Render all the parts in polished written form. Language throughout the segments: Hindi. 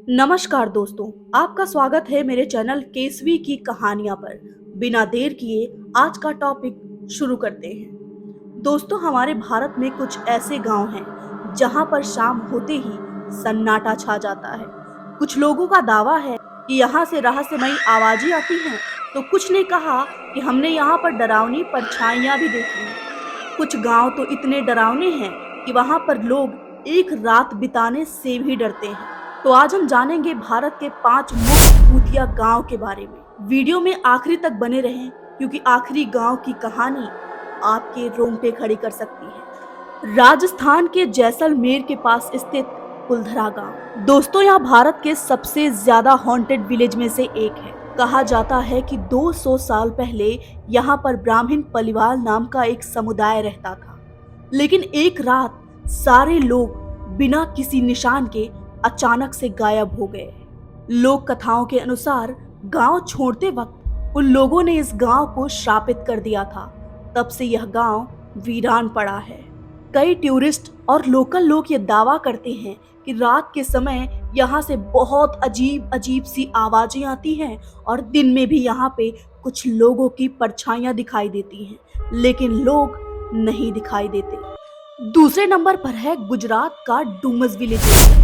नमस्कार दोस्तों, आपका स्वागत है मेरे चैनल केसवी की कहानियां पर। बिना देर किए आज का टॉपिक शुरू करते हैं। दोस्तों, हमारे भारत में कुछ ऐसे गांव हैं जहां पर शाम होते ही सन्नाटा छा जाता है। कुछ लोगों का दावा है कि यहां से रहस्यमयी आवाजें आती हैं, तो कुछ ने कहा कि हमने यहां पर डरावनी परछाइयां भी देखी हैं। कुछ गांव तो इतने डरावने हैं कि वहां पर लोग एक रात बिताने से भी डरते हैं। तो आज हम जानेंगे भारत के 5 मुख्य भूतिया गांव के बारे में। वीडियो में आखिरी तक बने रहें, क्योंकि आखिरी गांव की कहानी आपके रोंगटे खड़े कर सकती है। राजस्थान के जैसलमेर के पास स्थित कुलधरा गांव। दोस्तों, यह भारत के सबसे ज्यादा हॉन्टेड विलेज में से एक है। कहा जाता है कि 200 साल पहले यहाँ पर ब्राह्मण परिवार नाम का एक समुदाय रहता था, लेकिन एक रात सारे लोग बिना किसी निशान के अचानक से गायब हो गए। लोक कथाओं के अनुसार गांव छोड़ते वक्त उन लोगों ने इस गांव को श्रापित कर दिया था। तब से यह गांव वीरान पड़ा है। कई टूरिस्ट और लोकल लोग ये दावा करते हैं कि रात के समय यहाँ से बहुत अजीब अजीब सी आवाजें आती हैं और दिन में भी यहाँ पे कुछ लोगों की परछाइयां दिखाई देती हैं, लेकिन लोग नहीं दिखाई देते। दूसरे नंबर पर है गुजरात का डूमस विलेज।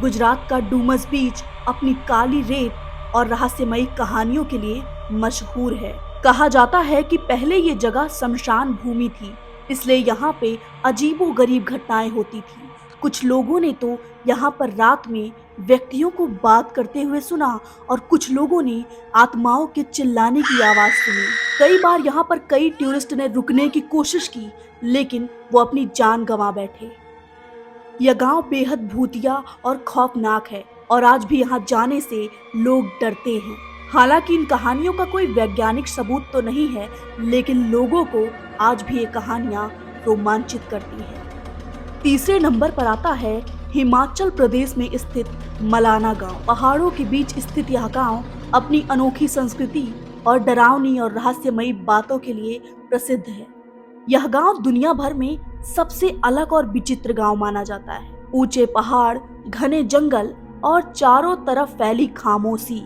गुजरात का डूमस बीच अपनी काली रेत और रहस्यमयी कहानियों के लिए मशहूर है। कहा जाता है कि पहले ये जगह शमशान भूमि थी, इसलिए यहाँ पे अजीबोगरीब घटनाएं होती थी। कुछ लोगों ने तो यहाँ पर रात में व्यक्तियों को बात करते हुए सुना और कुछ लोगों ने आत्माओं के चिल्लाने की आवाज सुनी। कई बार यहाँ पर कई टूरिस्ट ने रुकने की कोशिश की, लेकिन वो अपनी जान गंवा बैठे। यह गांव बेहद भूतिया और खौफनाक है और आज भी यहाँ जाने से लोग डरते हैं। हालांकि इन कहानियों का कोई वैज्ञानिक सबूत तो नहीं है, लेकिन लोगों को आज भी ये कहानियां रोमांचित करती हैं। तीसरे नंबर पर आता है हिमाचल प्रदेश में स्थित मलाना गांव। पहाड़ों के बीच स्थित यह गांव अपनी अनोखी संस्कृति और डरावनी और रहस्यमयी बातों के लिए प्रसिद्ध है। यह गांव दुनिया भर में सबसे अलग और विचित्र गांव माना जाता है। ऊंचे पहाड़, घने जंगल और चारों तरफ फैली खामोशी।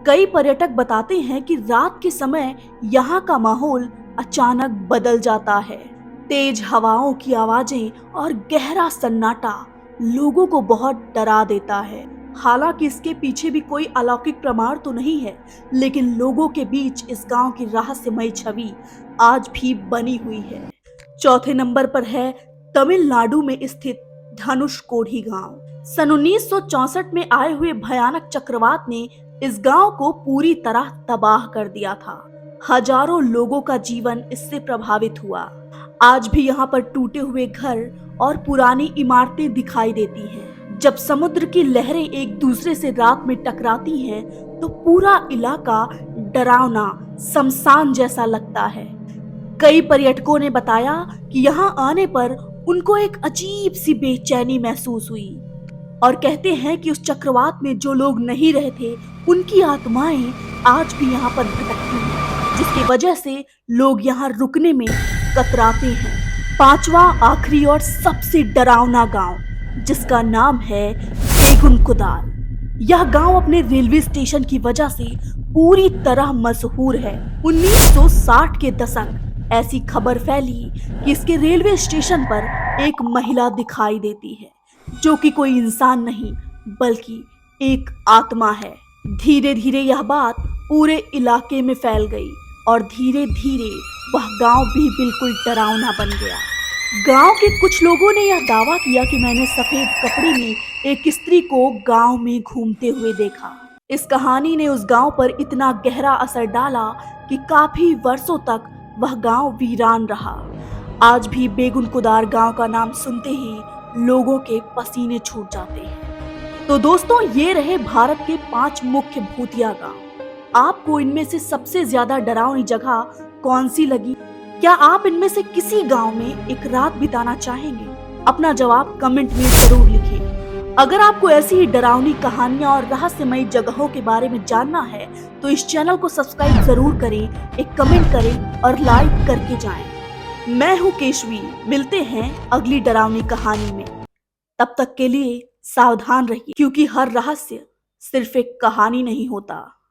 कई पर्यटक बताते हैं कि रात के समय यहाँ का माहौल अचानक बदल जाता है। तेज हवाओं की आवाजें और गहरा सन्नाटा लोगों को बहुत डरा देता है। हालांकि इसके पीछे भी कोई अलौकिक प्रमाण तो नहीं है, लेकिन लोगों के बीच इस गांव की रहस्यमयी छवि आज भी बनी हुई है। चौथे नंबर पर है तमिलनाडु में स्थित धनुषकोडी गांव। सन 1964 में आए हुए भयानक चक्रवात ने इस गांव को पूरी तरह तबाह कर दिया था। हजारों लोगों का जीवन इससे प्रभावित हुआ। आज भी यहाँ पर टूटे हुए घर और पुरानी इमारतें दिखाई देती हैं। जब समुद्र की लहरें एक दूसरे से रात में टकराती हैं, तो पूरा इलाका डरावना शमशान जैसा लगता है। कई पर्यटकों ने बताया कि यहाँ आने पर उनको एक अजीब सी बेचैनी महसूस हुई और कहते हैं कि उस चक्रवात में जो लोग नहीं रहे थे, उनकी आत्माएं आज भी यहाँ पर भटकती हैं, जिसकी वजह से लोग यहाँ रुकने में कतराते हैं। पांचवा, आखिरी और सबसे डरावना गांव, जिसका नाम है बेगुनकुदार। यह गांव अपने रेलवे स्टेशन की वजह से पूरी तरह मशहूर है। 1960 के दशक ऐसी खबर फैली कि इसके रेलवे स्टेशन पर एक महिला दिखाई देती है, जो कि कोई इंसान नहीं बल्कि एक आत्मा है। धीरे धीरे यह बात पूरे इलाके में फैल गई और धीरे धीरे वह गांव भी बिल्कुल डरावना बन गया। गांव के कुछ लोगों ने यह दावा किया कि मैंने सफेद कपड़े में एक स्त्री को गांव में घूमते हुए देखा। इस कहानी ने उस गांव पर इतना गहरा असर डाला कि काफी वर्षों तक वह गांव वीरान रहा। आज भी बेगुनकुदार गांव का नाम सुनते ही लोगों के पसीने छूट जाते हैं। तो दोस्तों, ये रहे भारत के 5 मुख्य भूतिया गांव। आपको इनमें से सबसे ज्यादा डरावनी जगह कौन सी लगी? क्या आप इनमें से किसी गांव में एक रात बिताना चाहेंगे? अपना जवाब कमेंट में जरूर लिखें। अगर आपको ऐसी ही डरावनी कहानियां और रहस्यमयी जगहों के बारे में जानना है, तो इस चैनल को सब्सक्राइब जरूर करें, एक कमेंट करें और लाइक करके जाएं। मैं हूं केशवी, मिलते हैं अगली डरावनी कहानी में। तब तक के लिए सावधान रहिए क्योंकि हर रहस्य सिर्फ एक कहानी नहीं होता।